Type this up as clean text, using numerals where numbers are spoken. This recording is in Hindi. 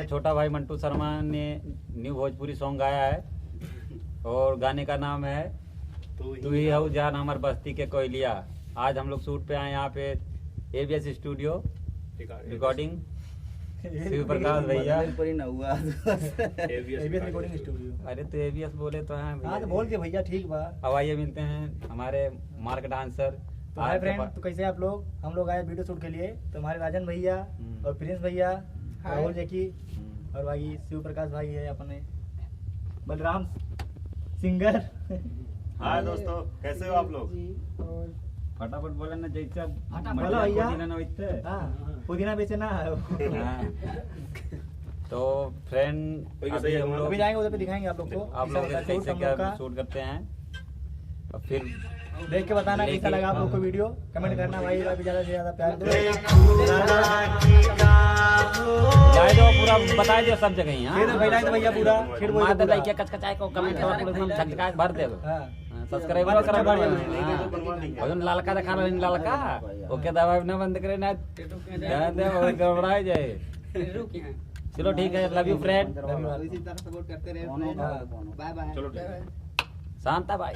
है छोटा भाई मंटू शर्मा ने न्यू भोजपुरी सॉन्ग गाया है और गाने का नाम है तू ही हऊ जान हमार बस्ती के कोयलिया। आज हम लोग शूट पे आए यहाँ पे ABS studio recording Shiv Prakash भैया। ABS recording studio. अरे तो एबीएस बोले तो हैं हाँ तो बोल के भैया ठीक बा। अब आइए मिलते हैं हमारे मार्क डांसर। तो हाय फ्रेंड, तो कैसे हैं आप लोग? हम लोग आए वीडियो शूट के लिए। तो हमारे राजन भैया और प्रिंस भैया, राहुल जैकी और भाई शिव प्रकाश भाई है अपने, बलराम सिंगर। हाय दोस्तों, कैसे हो आप लोग? फटाफट बोले ना जैसा बोलो भैया। हाँ पुदीना बेचे ना। तो फ्रेंड अभी हम लोग अभी जाएंगे उधर पे, दिखाएंगे आप लोग को आप लोग कैसे क्या शूट करते हैं और फिर देख के बताना कैसा लगा आप लोग को वीडियो। कमेंट करना भाई, अभी ज्यादा से ज्यादा प्यार दो। जाए दो पूरा बताए दो सब जगह ही। फिर भैया तो भैया पूरा फिर बोल माता लाइक कचकचाए को कमेंट करो पूरा एकदम छटका भर दे। सब्सक्राइबर करा बढ़िया और लालका दिखा रहे लालका ओके दवा ना बंद करे ना ध्यान दे और गड़बड़ाए जाए। चलो ठीक है, लव यू फ्रेंड। इसी तरह सपोर्ट करते रहे। Bye bye. चलो ठीक है। शांता भाई।